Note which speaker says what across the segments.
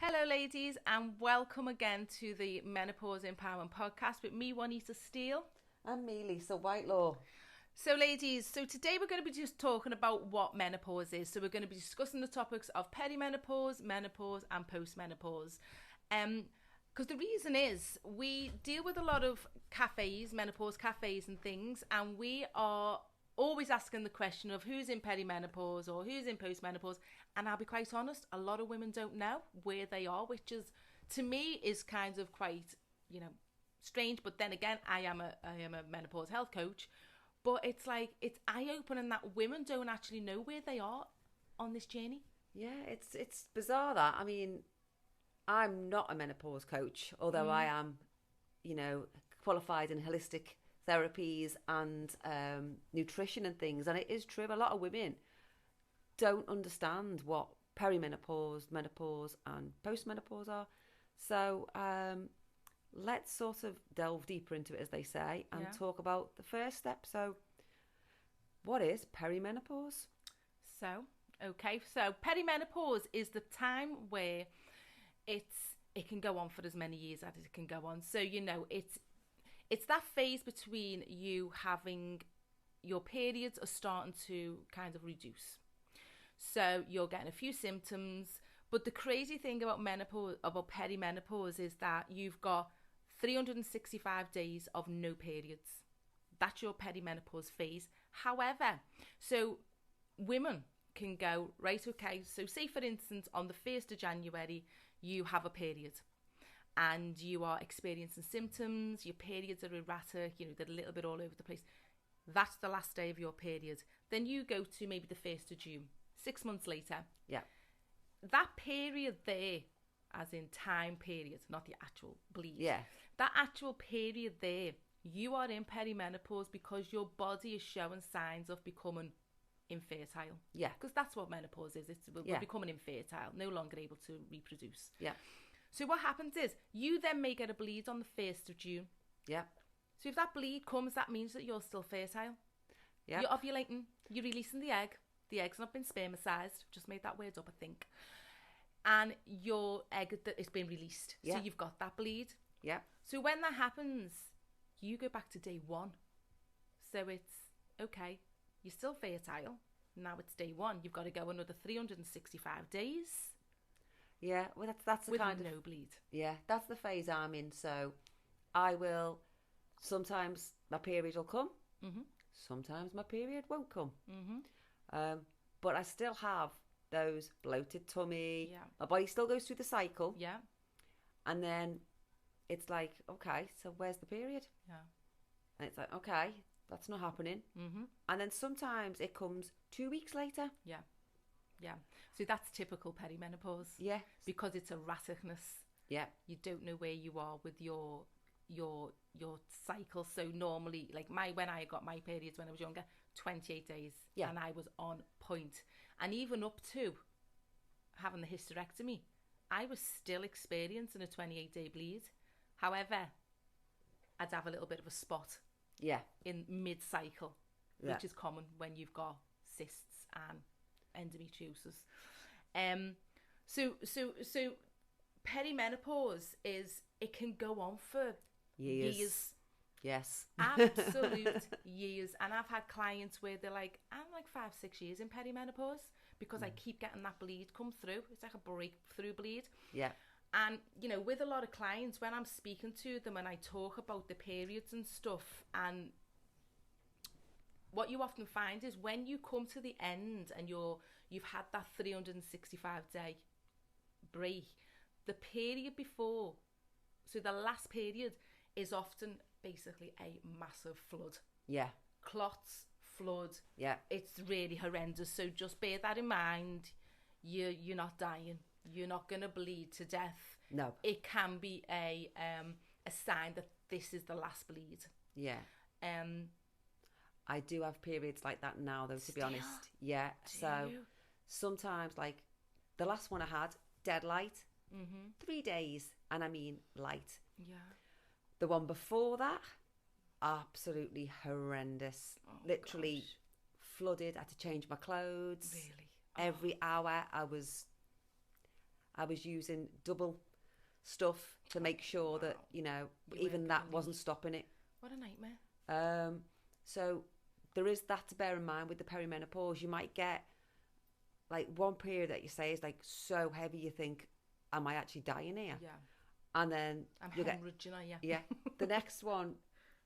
Speaker 1: Hello, ladies, and welcome again to the Menopause Empowerment Podcast with me, Juanita Steele.
Speaker 2: And me, Lisa Whitelaw.
Speaker 1: So, ladies, today we're going to be just talking about what menopause is. So, we're going to be discussing the topics of perimenopause, menopause, and postmenopause. Because the reason is we deal with a lot of cafes, menopause cafes, and things, and we are always asking the question of who's in perimenopause or who's in postmenopause. And I'll be quite honest, a lot of women don't know where they are, which is, to me, is kind of quite, strange. But then again, I am a menopause health coach. But it's like, it's eye-opening that women don't actually know where they are on this journey.
Speaker 2: Yeah, it's bizarre that. I mean, I'm not a menopause coach, although I am, qualified in holistic therapies and nutrition and things. And it is true, a lot of women don't understand what perimenopause, menopause and postmenopause are. So let's sort of delve deeper into it, as they say, and talk about the first step. So what is perimenopause?
Speaker 1: So perimenopause is the time where it can go on for as many years as it can go on. So, it's that phase between you having your periods are starting to kind of reduce. So you're getting a few symptoms. But the crazy thing about perimenopause is that you've got 365 days of no periods. That's your perimenopause phase. However, so women can go, right, okay, so say for instance on the 1st of January you have a period and you are experiencing symptoms, your periods are erratic, they're a little bit all over the place. That's the last day of your period. Then you go to maybe the 1st of June, 6 months later.
Speaker 2: Yeah.
Speaker 1: That period there, as in time period, not the actual bleed.
Speaker 2: Yeah.
Speaker 1: That actual period there, you are in perimenopause because your body is showing signs of becoming infertile.
Speaker 2: Yeah.
Speaker 1: Because that's what menopause is. We're becoming infertile, no longer able to reproduce.
Speaker 2: Yeah.
Speaker 1: So what happens is you then may get a bleed on the 1st of June.
Speaker 2: Yeah.
Speaker 1: So if that bleed comes, that means that you're still fertile.
Speaker 2: Yeah.
Speaker 1: You're ovulating. You're releasing the egg. The egg's not been spermicized. Just made that word up, I think. And your egg is been released.
Speaker 2: Yeah.
Speaker 1: So you've got that bleed.
Speaker 2: Yeah.
Speaker 1: So when that happens, you go back to day one. So it's, okay, you're still fertile. Now it's day one. You've got to go another 365 days.
Speaker 2: Yeah, well, that's the
Speaker 1: with
Speaker 2: kind
Speaker 1: no
Speaker 2: of
Speaker 1: bleed.
Speaker 2: Yeah, that's the phase I'm in. So I will sometimes my period will come.
Speaker 1: Mm-hmm.
Speaker 2: Sometimes my period won't come.
Speaker 1: Mm-hmm.
Speaker 2: But I still have those bloated tummy.
Speaker 1: Yeah.
Speaker 2: My body still goes through the cycle.
Speaker 1: Yeah.
Speaker 2: And then it's like, okay, so where's the period?
Speaker 1: Yeah.
Speaker 2: And it's like, okay, that's not happening.
Speaker 1: Mm-hmm.
Speaker 2: And then sometimes it comes 2 weeks later.
Speaker 1: Yeah. Yeah. So that's typical perimenopause.
Speaker 2: Yeah.
Speaker 1: Because it's erraticness.
Speaker 2: Yeah.
Speaker 1: You don't know where you are with your cycle. So normally, like when I got my periods when I was younger, 28 days.
Speaker 2: Yeah.
Speaker 1: And I was on point. And even up to having the hysterectomy, I was still experiencing a 28-day bleed. However, I'd have a little bit of a spot.
Speaker 2: Yeah.
Speaker 1: In mid-cycle,
Speaker 2: Yeah.
Speaker 1: which is common when you've got cysts and endometriosis. So perimenopause is, it can go on for years.
Speaker 2: Yes.
Speaker 1: Absolute years. And I've had clients where they're like, I'm like 5-6 years in perimenopause because I keep getting that bleed come through. It's like a breakthrough bleed.
Speaker 2: Yeah.
Speaker 1: And, with a lot of clients, when I'm speaking to them and I talk about the periods and stuff, and what you often find is when you come to the end and you've had that 365-day break, the period before, so the last period is often basically a massive flood.
Speaker 2: Yeah.
Speaker 1: Clots, flood.
Speaker 2: Yeah.
Speaker 1: It's really horrendous. So just bear that in mind. You're not dying. You're not going to bleed to death.
Speaker 2: No.
Speaker 1: It can be a sign that this is the last bleed.
Speaker 2: Yeah. I do have periods like that now, though, to be honest. Yeah. So sometimes, like the last one I had, dead light, 3 days, and I mean light.
Speaker 1: Yeah.
Speaker 2: The one before that, absolutely horrendous. Literally flooded. I had to change my clothes.
Speaker 1: Really?
Speaker 2: Every hour I I was using double stuff to make sure that, you know,
Speaker 1: You
Speaker 2: even
Speaker 1: weren't
Speaker 2: that
Speaker 1: gonna
Speaker 2: wasn't stopping it.
Speaker 1: What a nightmare.
Speaker 2: So there is that to bear in mind with the perimenopause. You might get like one period that you say is like so heavy you think, am I actually dying here?
Speaker 1: Yeah.
Speaker 2: And then
Speaker 1: I'm
Speaker 2: you get,
Speaker 1: hemorrhaging, are you?
Speaker 2: yeah, the next one,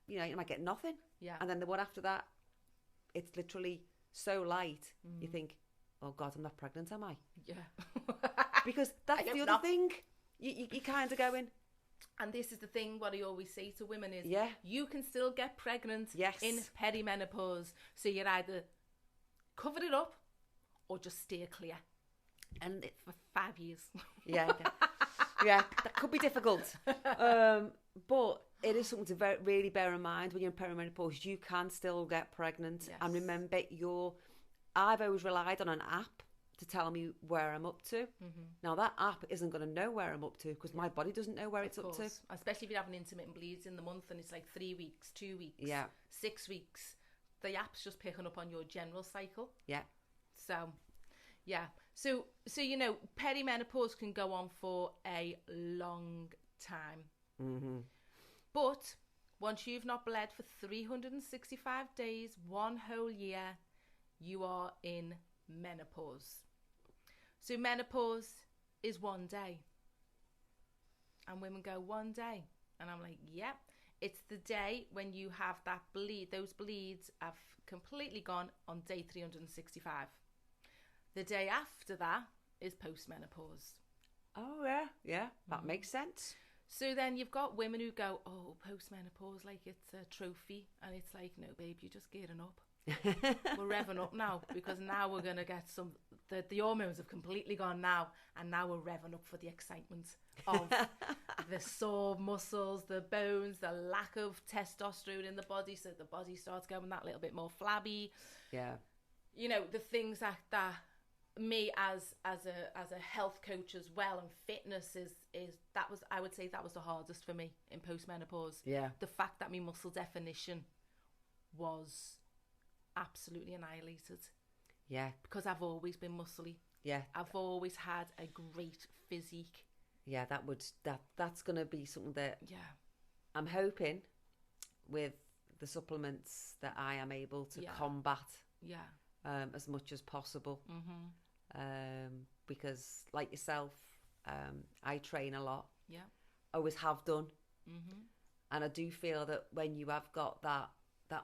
Speaker 2: you know, you might get nothing.
Speaker 1: Yeah.
Speaker 2: And then the one after that, it's literally so light, you think, oh God, I'm not pregnant, am I?
Speaker 1: Yeah.
Speaker 2: Because that's the other thing. You kind of going,
Speaker 1: and this is the thing, what I always say to women is,
Speaker 2: yeah,
Speaker 1: you can still get pregnant
Speaker 2: yes,
Speaker 1: in perimenopause. So you're either cover it up or just steer clear.
Speaker 2: and
Speaker 1: For 5 years.
Speaker 2: yeah, yeah, that could be difficult. But it is something to really bear in mind when you're in perimenopause. You can still get pregnant.
Speaker 1: Yes.
Speaker 2: And remember, I've always relied on an app to tell me where I'm up to. Now, that app isn't going to know where I'm up to because my body doesn't know where it's up to.
Speaker 1: Especially if you're having intermittent bleeds in the month and it's like 3 weeks, 2 weeks,
Speaker 2: Yeah.
Speaker 1: 6 weeks. The app's just picking up on your general cycle.
Speaker 2: Yeah.
Speaker 1: So, yeah. So you know, perimenopause can go on for a long time.
Speaker 2: Mm-hmm.
Speaker 1: But once you've not bled for 365 days, 1 whole year, you are in menopause. So menopause is 1 day. And women go, 1 day. And I'm like, yep. It's the day when you have that bleed. Those bleeds have completely gone on day 365. The day after that is postmenopause.
Speaker 2: Oh, yeah. Yeah, that makes sense.
Speaker 1: So then you've got women who go, oh, postmenopause, like it's a trophy. And it's like, no, babe, you're just gearing up. We're revving up now because now we're going to get the hormones have completely gone now, and now we're revving up for the excitement of the sore muscles, the bones, the lack of testosterone in the body, so the body starts going that little bit more flabby.
Speaker 2: Yeah.
Speaker 1: You know, the things that me as a health coach as well, and fitness is that was, I would say that was the hardest for me in postmenopause.
Speaker 2: Yeah.
Speaker 1: The fact that my muscle definition was absolutely annihilated.
Speaker 2: Yeah.
Speaker 1: Because I've always been muscly.
Speaker 2: Yeah.
Speaker 1: I've always had a great physique.
Speaker 2: Yeah, that's going to be something that
Speaker 1: Yeah.
Speaker 2: I'm hoping with the supplements that I am able to combat as much as possible. Because like yourself, I train a lot.
Speaker 1: Yeah.
Speaker 2: Always have done. And I do feel that when you have got that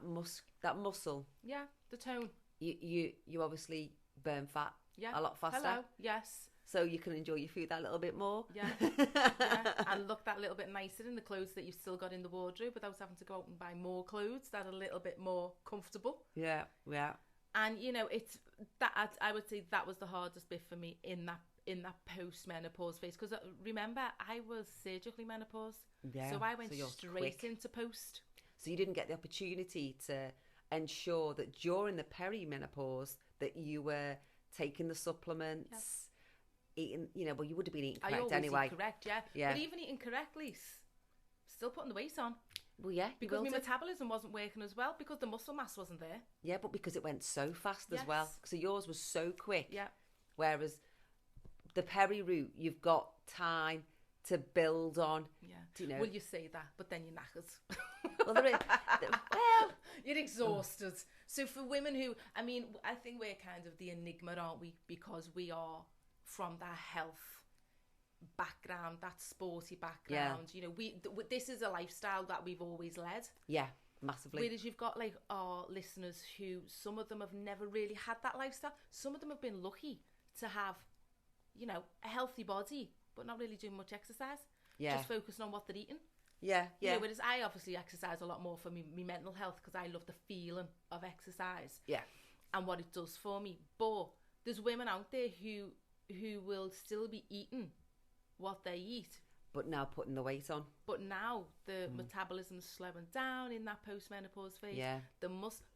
Speaker 2: muscle,
Speaker 1: yeah, the tone,
Speaker 2: you obviously burn fat a lot faster.
Speaker 1: Hello. Yes.
Speaker 2: So you can enjoy your food that little bit more.
Speaker 1: Yeah. Yeah. And look that little bit nicer in the clothes that you've still got in the wardrobe without having to go out and buy more clothes that are a little bit more comfortable.
Speaker 2: Yeah, yeah.
Speaker 1: And you know, it's that I would say that was the hardest bit for me in that post-menopause phase, because remember, I was surgically menopaused.
Speaker 2: Yeah.
Speaker 1: So I went
Speaker 2: so
Speaker 1: straight into post.
Speaker 2: So you didn't get the opportunity to ensure that during the perimenopause that you were taking the supplements, eating, you know, well, you would have been eating correct
Speaker 1: I always
Speaker 2: anyway.
Speaker 1: Eat correct, yeah.
Speaker 2: Yeah.
Speaker 1: But even eating correctly, still putting the weight on.
Speaker 2: Well, yeah.
Speaker 1: Because my metabolism wasn't working as well, because the muscle mass wasn't there.
Speaker 2: Yeah, but because it went so fast as well. So yours was so quick.
Speaker 1: Yeah.
Speaker 2: Whereas the peri route, you've got time to build on.
Speaker 1: Yeah.
Speaker 2: You know.
Speaker 1: Well, you say that, but then you're knackered.
Speaker 2: Well, there is, well,
Speaker 1: you're exhausted. So for women who, I mean, I think we're kind of the enigma, aren't we? Because we are from that health background, that sporty background. You know, this is a lifestyle that we've always led.
Speaker 2: Yeah, massively.
Speaker 1: Whereas you've got like our listeners who, some of them have never really had that lifestyle. Some of them have been lucky to have, you know, a healthy body, but not really doing much exercise.
Speaker 2: Yeah.
Speaker 1: Just focusing on what they're eating.
Speaker 2: Yeah, yeah.
Speaker 1: You know, whereas I obviously exercise a lot more for me mental health, because I love the feeling of exercise.
Speaker 2: Yeah.
Speaker 1: And what it does for me. But there's women out there who will still be eating what they eat,
Speaker 2: but now putting the weight on.
Speaker 1: But now the metabolism's slowing down in that post-menopause phase.
Speaker 2: Yeah.
Speaker 1: The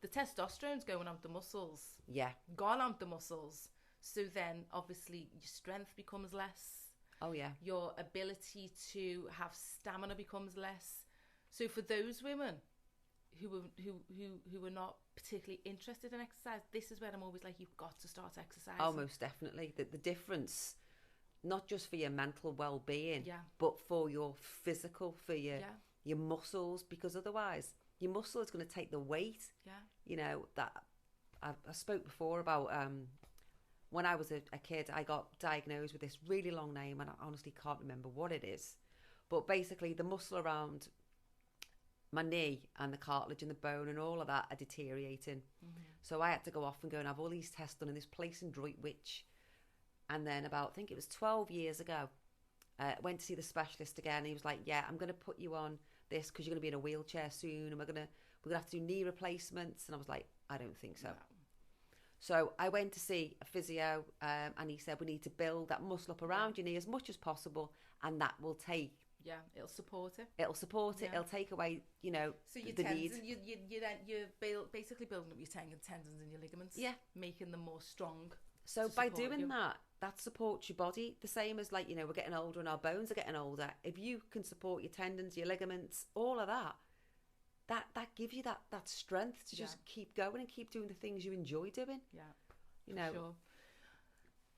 Speaker 1: testosterone's going out the muscles.
Speaker 2: Yeah.
Speaker 1: Gone out the muscles. So then obviously your strength becomes less.
Speaker 2: Oh yeah.
Speaker 1: Your ability to have stamina becomes less. So for those women who are not particularly interested in exercise, this is where I'm always like, you've got to start exercising.
Speaker 2: Oh, most definitely. The difference not just for your mental well-being,
Speaker 1: Yeah.
Speaker 2: but for your physical, for your
Speaker 1: Yeah.
Speaker 2: your muscles, because otherwise your muscle is going to take the weight.
Speaker 1: Yeah.
Speaker 2: You know, that I spoke before about when I was a kid, I got diagnosed with this really long name, and I honestly can't remember what it is. But basically, the muscle around my knee and the cartilage and the bone and all of that are deteriorating. So I had to go off and go and have all these tests done in this place in Droitwich. And then about, I think it was 12 years ago, went to see the specialist again. And he was like, yeah, I'm going to put you on this because you're going to be in a wheelchair soon, and we're going to have to do knee replacements. And I was like, I don't think so.
Speaker 1: No.
Speaker 2: So I went to see a physio, and he said we need to build that muscle up around your knee as much as possible, and that will take.
Speaker 1: Yeah, it'll support it.
Speaker 2: It'll support it.
Speaker 1: Yeah.
Speaker 2: It'll take away, you know,
Speaker 1: So your
Speaker 2: the
Speaker 1: tendons,
Speaker 2: need.
Speaker 1: you're basically building up your tendons and your ligaments.
Speaker 2: Yeah.
Speaker 1: Making them more strong.
Speaker 2: So
Speaker 1: to
Speaker 2: by
Speaker 1: support
Speaker 2: doing
Speaker 1: you.
Speaker 2: that supports your body. The same as, like, you know, we're getting older and our bones are getting older. If you can support your tendons, your ligaments, all of that, that gives you that strength to just keep going and keep doing the things you enjoy doing.
Speaker 1: Yeah.
Speaker 2: You know.
Speaker 1: Sure.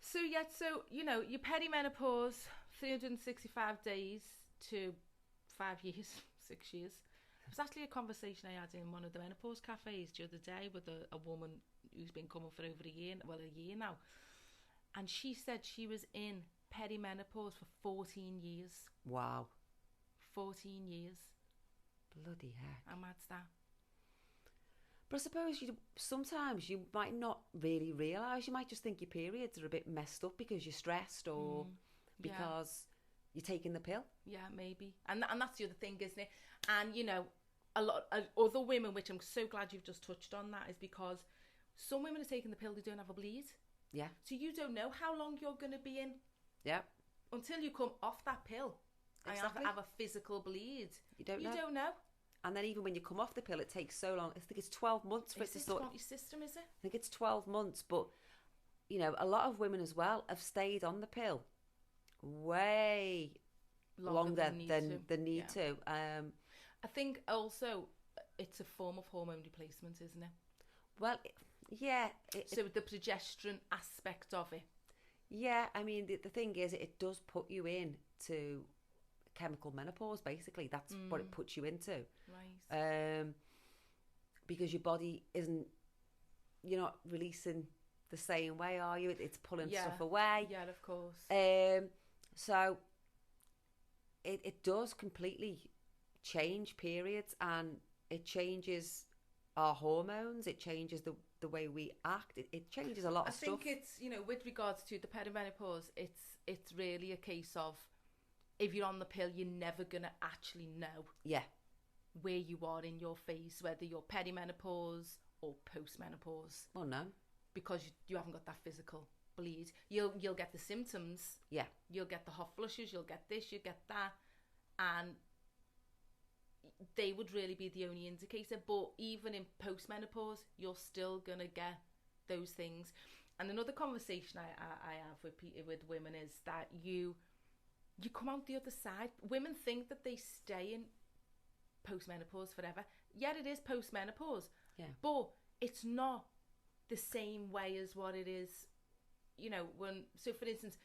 Speaker 1: So you know, your perimenopause, 365 days to 5 years, 6 years. It was actually a conversation I had in one of the menopause cafes the other day with a woman who's been coming for over a year now. And she said she was in perimenopause for 14 years.
Speaker 2: Wow.
Speaker 1: 14 years.
Speaker 2: Bloody heck.
Speaker 1: How mad's that?
Speaker 2: But I suppose sometimes you might not really realise. You might just think your periods are a bit messed up because you're stressed or because you're taking the pill.
Speaker 1: Yeah, maybe. And that's the other thing, isn't it? And, you know, a lot of other women, which I'm so glad you've just touched on that, is because some women are taking the pill, they don't have a bleed.
Speaker 2: Yeah.
Speaker 1: So you don't know how long you're going to be in.
Speaker 2: Yeah.
Speaker 1: Until you come off that pill.
Speaker 2: Exactly.
Speaker 1: I have a physical bleed.
Speaker 2: You don't know.
Speaker 1: You don't know.
Speaker 2: And then even when you come off the pill, it takes so long. I think it's 12 months for it to sort.
Speaker 1: It's not your system, is it?
Speaker 2: I think it's 12 months. But, you know, a lot of women as well have stayed on the pill way longer than they need to.
Speaker 1: I think also it's a form of hormone replacement, isn't it?
Speaker 2: Well, yeah.
Speaker 1: So the progesterone aspect of it.
Speaker 2: Yeah, I mean, the thing is, it does put you into chemical menopause, basically. That's what it puts you into.
Speaker 1: Right.
Speaker 2: Because your body isn't, you're not releasing the same way, are you? It's pulling stuff away.
Speaker 1: Yeah, of course.
Speaker 2: So it does completely change periods, and it changes our hormones. It changes the way we act. It changes a lot of stuff.
Speaker 1: I think it's, you know, with regards to the perimenopause, it's really a case of, if you're on the pill, you're never going to actually know where you are in your phase, whether you're perimenopause or postmenopause.
Speaker 2: Well, no.
Speaker 1: Because you haven't got that physical bleed. You'll get the symptoms.
Speaker 2: Yeah.
Speaker 1: You'll get the hot flushes, you'll get this, you get that. And they would really be the only indicator. But even in postmenopause, you're still going to get those things. And another conversation I have with women is that you come out the other side. Women think that they stay in postmenopause forever. Yeah, it is postmenopause. Yeah. But it's not the same way as what it is, you know, so for instance,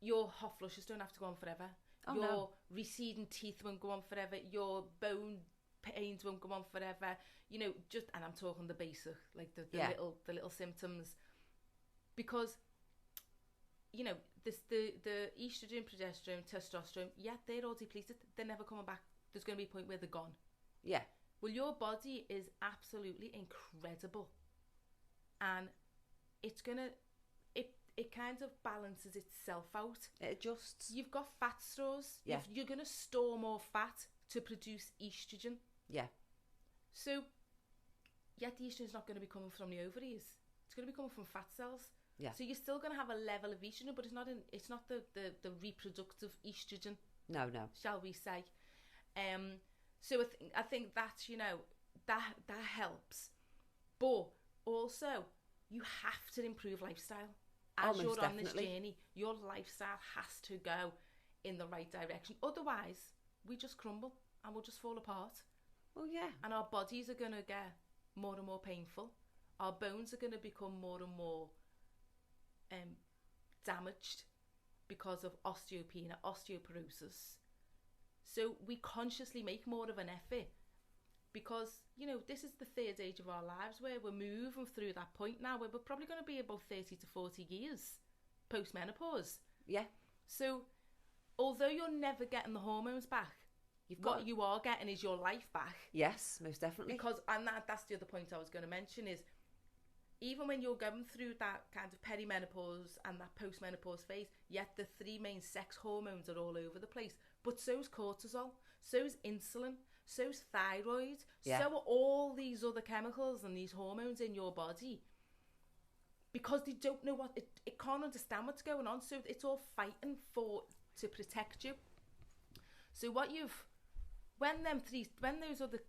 Speaker 1: your hot flushes don't have to go on forever. Your receding teeth won't go on forever. Your bone pains won't go on forever. You know, and I'm talking the basic, like the little symptoms. Because, you know, the estrogen, progesterone, testosterone, they're all depleted. They're never coming back. There's going to be a point where they're gone. Yeah. Well, your body is absolutely incredible. And it's going to, it kind of balances itself out. It adjusts. You've got fat stores. Yeah. You're going to store more fat to produce estrogen. Yeah. So, the estrogen's not going to be coming from the ovaries. It's going to be coming from fat cells. Yeah. So you're still going to have a level of estrogen, but it's not the reproductive estrogen. No. Shall we say? So I think that's, you know, that helps. But also, you have to improve lifestyle. As you're on this journey, your lifestyle has to go in the right direction. Otherwise, we just crumble and we'll just fall apart. Well, yeah. And our bodies are going to get more and more painful. Our bones are going to become more and more damaged. because of osteopenia, osteoporosis. So we consciously make more of an effort because, you know, this is the third age of our lives where we're moving through that point now where we're probably going to be about 30 to 40 years post-menopause.
Speaker 2: Yeah.
Speaker 1: So although you're never getting the hormones back, what you are getting is your life back.
Speaker 2: Yes, most definitely.
Speaker 1: Because, and that's the other point I was going to mention is, even when you're going through that kind of perimenopause and that post-menopause phase, yet the three main sex hormones are all over the place. But so's cortisol, so's insulin, so's thyroid, so are all these other chemicals and these hormones in your body. Because they don't know it can't understand what's going on, so it's all fighting to protect you. So when those other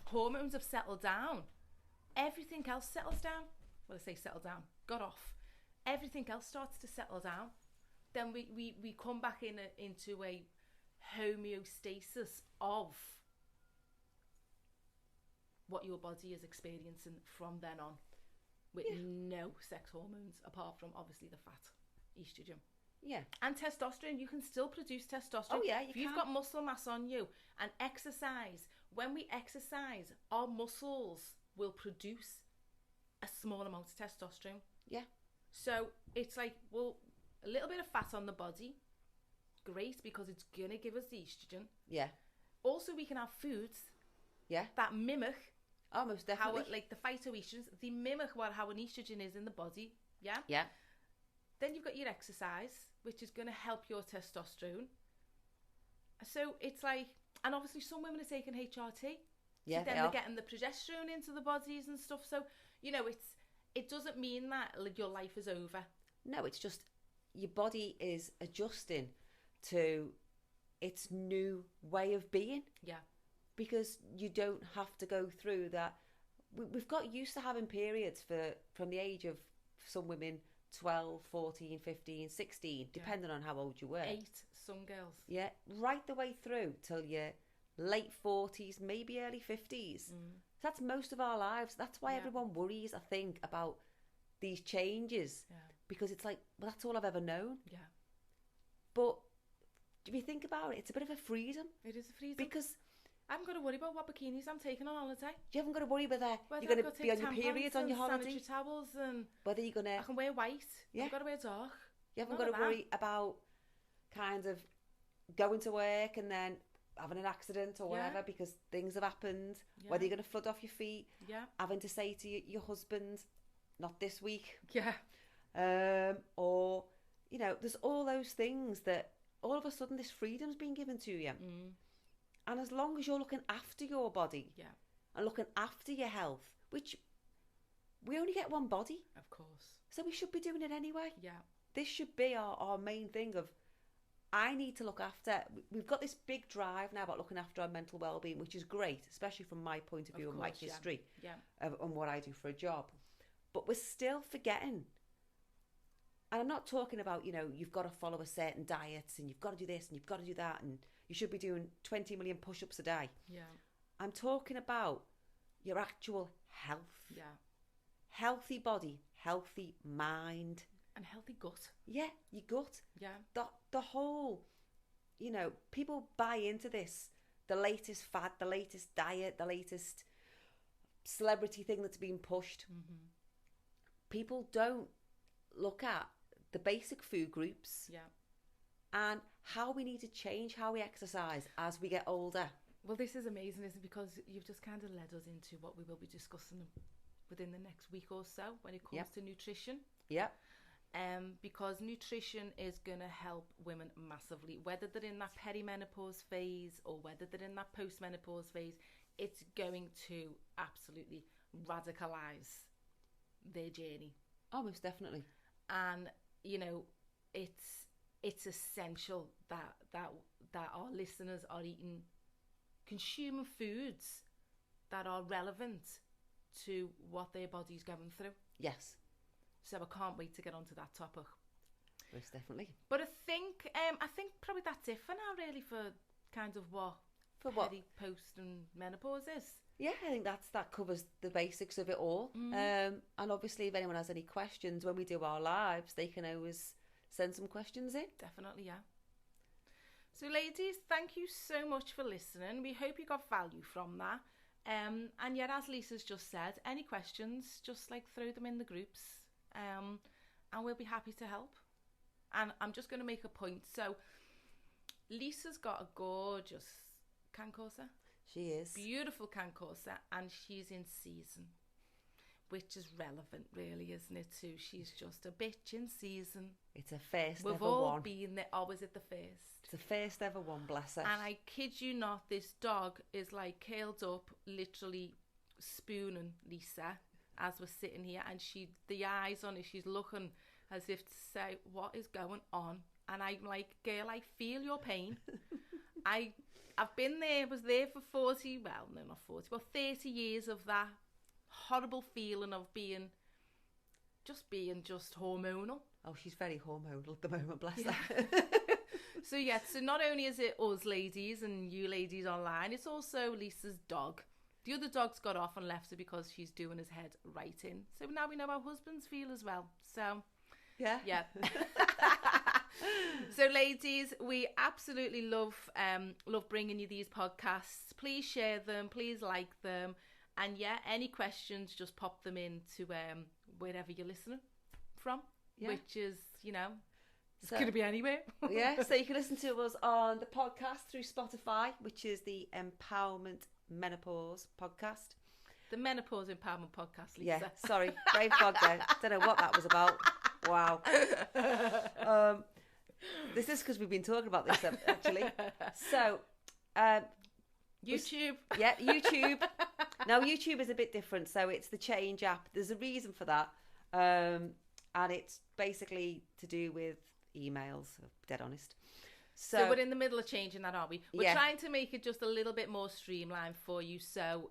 Speaker 1: hormones have settled down, everything else settles down. Well, I say settle down, got off. Everything else starts to settle down. Then we come back into a homeostasis of what your body is experiencing from then on, with no sex hormones apart from obviously the fat, estrogen.
Speaker 2: Yeah.
Speaker 1: And testosterone. You can still produce testosterone.
Speaker 2: Oh yeah,
Speaker 1: if you've got muscle mass on you and exercise. When we exercise, our muscles will produce a small amount of testosterone.
Speaker 2: Yeah.
Speaker 1: So it's like, well, a little bit of fat on the body, great, because it's gonna give us the estrogen.
Speaker 2: Yeah.
Speaker 1: Also, we can have foods.
Speaker 2: Yeah.
Speaker 1: That mimic.
Speaker 2: Oh, most definitely.
Speaker 1: Like the phytoestrogens, they mimic how an estrogen is in the body. Yeah.
Speaker 2: Yeah.
Speaker 1: Then you've got your exercise, which is going to help your testosterone. So it's like, and obviously some women are taking HRT.
Speaker 2: Yeah,
Speaker 1: so then they're getting the progesterone into the bodies and stuff. So, you know, it doesn't mean that your life is over.
Speaker 2: No, it's just your body is adjusting to its new way of being.
Speaker 1: Yeah.
Speaker 2: Because you don't have to go through that. We've got used to having periods from the age of some women 12, 14, 15, 16, depending on how old you were.
Speaker 1: 8, some girls.
Speaker 2: Yeah, right the way through till your late 40s, maybe early 50s. That's most of our lives. That's why everyone worries, I think, about these changes.
Speaker 1: Yeah.
Speaker 2: Because it's like, well, that's all I've ever known.
Speaker 1: Yeah.
Speaker 2: But if you think about it, it's a bit of a freedom.
Speaker 1: It is a freedom.
Speaker 2: Because
Speaker 1: I haven't got to worry about what bikinis I'm taking on holiday.
Speaker 2: You haven't got to worry whether you're going to be on your periods on your holiday.
Speaker 1: Sanitary towels and
Speaker 2: whether you're going to...
Speaker 1: I can wear white.
Speaker 2: Yeah.
Speaker 1: I've got to wear dark.
Speaker 2: You haven't got to worry about kind of going to work and then having an accident or whatever because things have happened. Yeah. Whether you're going to flood off your feet.
Speaker 1: Yeah.
Speaker 2: Having to say to your husband, not this week.
Speaker 1: Yeah.
Speaker 2: Or, you know, there's all those things that all of a sudden this freedom's been given to you. And as long as you're looking after your body and looking after your health, which we only get one body.
Speaker 1: Of course.
Speaker 2: So we should be doing it anyway.
Speaker 1: Yeah.
Speaker 2: This should be our main thing of, I need to look after. We've got this big drive now about looking after our mental well-being, which is great, especially from my point of view and my history and what I do for a job. But we're still forgetting. And I'm not talking about, you know, you've got to follow a certain diet and you've got to do this and you've got to do that and you should be doing 20 million push-ups a day.
Speaker 1: Yeah.
Speaker 2: I'm talking about your actual health.
Speaker 1: Yeah.
Speaker 2: Healthy body, healthy mind.
Speaker 1: And healthy gut.
Speaker 2: Yeah, your gut.
Speaker 1: Yeah.
Speaker 2: The whole, you know, people buy into this. The latest fad, the latest diet, the latest celebrity thing that's being pushed. People don't look at the basic food groups.
Speaker 1: Yeah.
Speaker 2: And how we need to change how we exercise as we get older.
Speaker 1: Well, this is amazing, isn't it? Because you've just kind of led us into what we will be discussing within the next week or so when it comes to nutrition.
Speaker 2: Yep.
Speaker 1: Because nutrition is going to help women massively, whether they're in that perimenopause phase or whether they're in that postmenopause phase. It's going to absolutely radicalise their journey.
Speaker 2: Oh, most definitely.
Speaker 1: And you know, it's essential that our listeners are consuming foods that are relevant to what their body's going through.
Speaker 2: Yes.
Speaker 1: So I can't wait to get onto that topic.
Speaker 2: Most definitely.
Speaker 1: But I think probably that's it for now, really, for kind of what post and menopause is.
Speaker 2: Yeah, I think that covers the basics of it all. And obviously, if anyone has any questions when we do our lives, they can always send some questions in.
Speaker 1: Definitely, yeah. So, ladies, thank you so much for listening. We hope you got value from that. And yet, as Lisa's just said, any questions, just like throw them in the groups, and we'll be happy to help. And I'm just going to make a point. So, Lisa's got a gorgeous can corset.
Speaker 2: She is.
Speaker 1: Beautiful can corset, and she's in season, which is relevant, really, isn't it, too? She's just a bitch in season.
Speaker 2: It's a first
Speaker 1: We've
Speaker 2: ever
Speaker 1: all
Speaker 2: one.
Speaker 1: been there. Always at the first.
Speaker 2: It's the first ever one, bless her.
Speaker 1: And I kid you not, this dog is like curled up, literally spooning Lisa as we're sitting here, and the eyes on her, she's looking as if to say, what is going on? And I'm like, girl, I feel your pain. I've been there, was there for 40, well, no, not 40, but 30 years of that horrible feeling of being just hormonal.
Speaker 2: Oh, she's very hormonal at the moment, bless her.
Speaker 1: So not only is it us ladies and you ladies online, it's also Lisa's dog. The other dog's got off and left her because she's doing his head right in. So now we know how husbands feel as well. So, yeah. So, ladies, we absolutely love bringing you these podcasts. Please share them. Please like them. And, any questions, just pop them into wherever you're listening from, which is, it's going to be anywhere.
Speaker 2: So you can listen to us on the podcast through Spotify, which is the Empowerment Menopause podcast.
Speaker 1: The Menopause Empowerment podcast, Lisa.
Speaker 2: Yeah, sorry, brave fog there. Don't know what that was about. Wow. This is because we've been talking about this, actually. So,
Speaker 1: YouTube.
Speaker 2: YouTube. Now, YouTube is a bit different. So it's the Change app. There's a reason for that. And it's basically to do with emails, dead honest.
Speaker 1: So we're in the middle of changing that, aren't we? We're trying to make it just a little bit more streamlined for you. So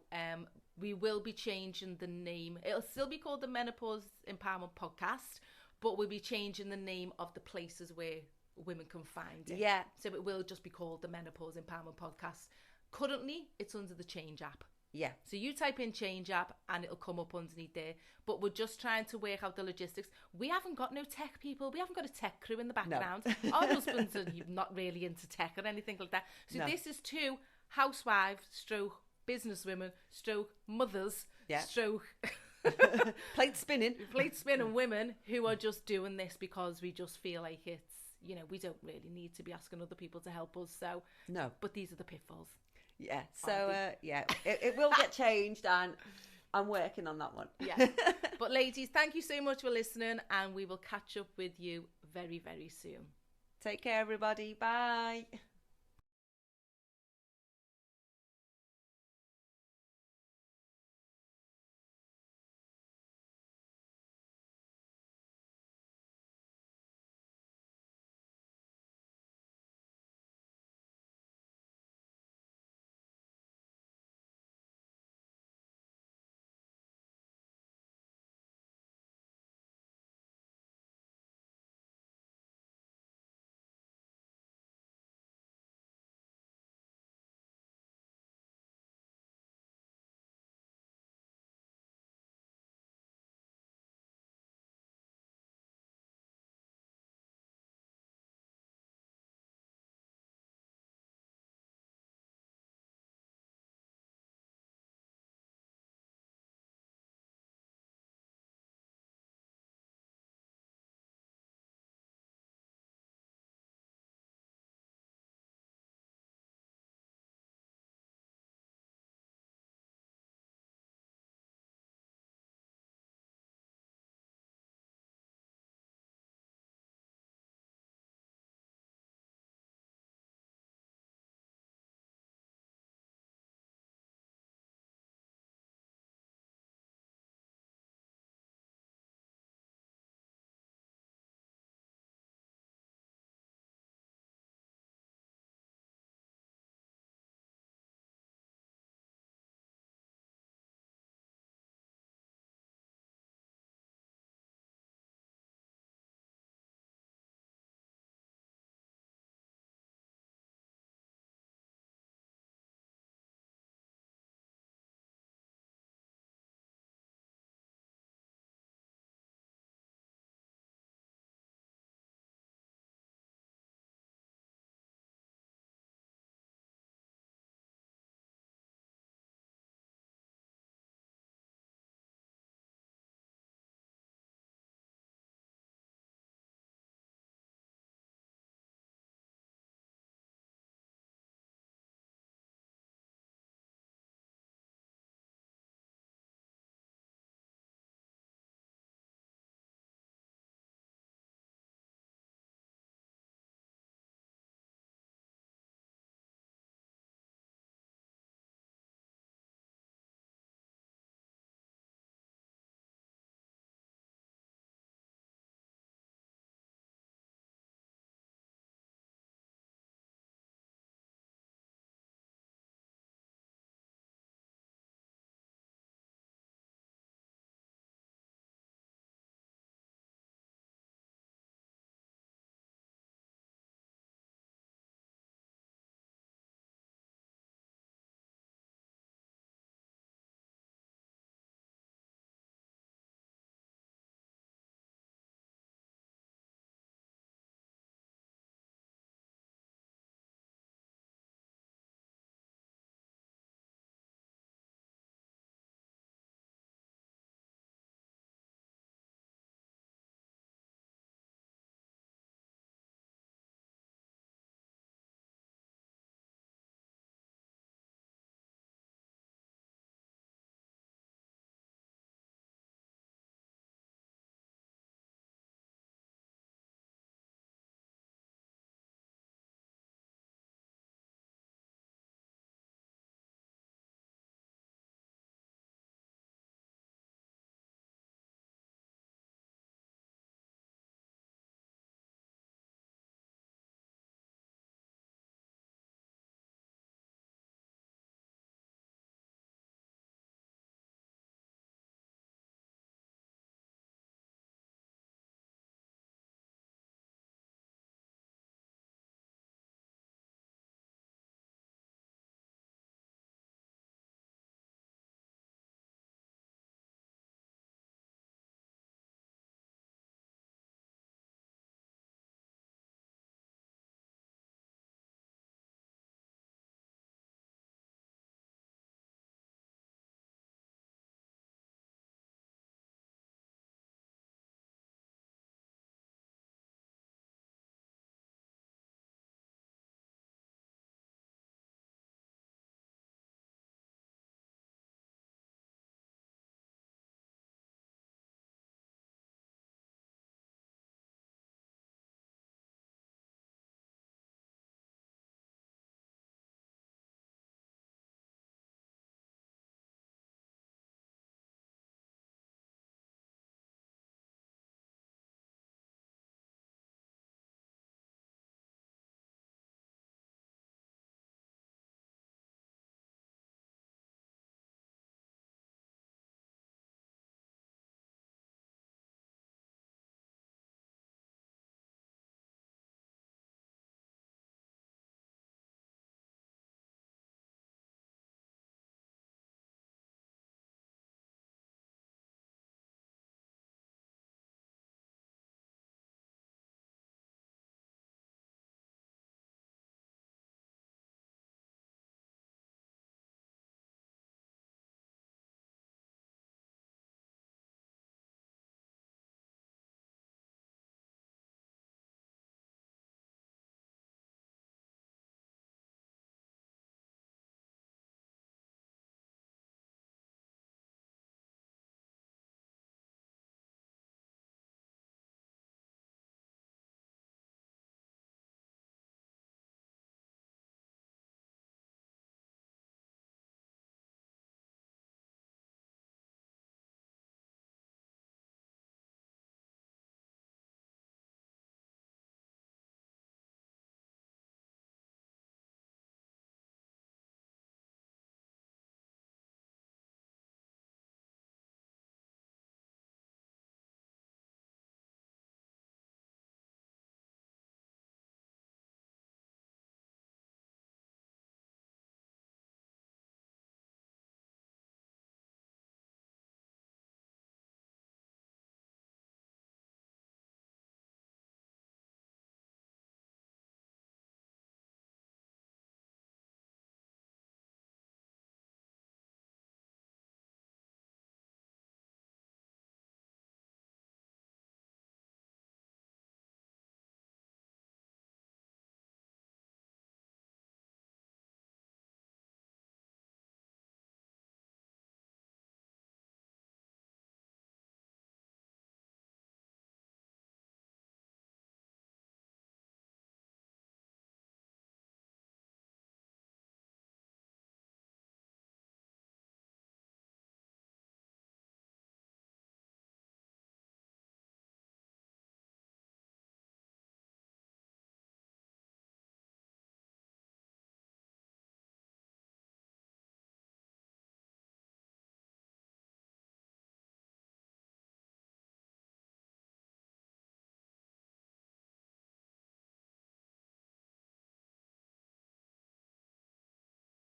Speaker 1: we will be changing the name. It'll still be called the Menopause Empowerment Podcast, but we'll be changing the name of the places where women can find it.
Speaker 2: Yeah.
Speaker 1: So it will just be called the Menopause Empowerment Podcast. Currently, it's under the Change app.
Speaker 2: Yeah.
Speaker 1: So you type in Change app and it'll come up underneath there. But we're just trying to work out the logistics. We haven't got no tech people. We haven't got a tech crew in the background. No. Our husbands are not really into tech or anything like that. So this is two housewives, stroke businesswomen, stroke mothers, stroke
Speaker 2: plate spinning
Speaker 1: women who are just doing this because we just feel like it's, we don't really need to be asking other people to help us. So
Speaker 2: no. But
Speaker 1: these are the pitfalls.
Speaker 2: Yeah, so it will get changed, and I'm working on that one.
Speaker 1: Yeah, but ladies, thank you so much for listening, and we will catch up with you very, very soon.
Speaker 2: Take care, everybody. Bye.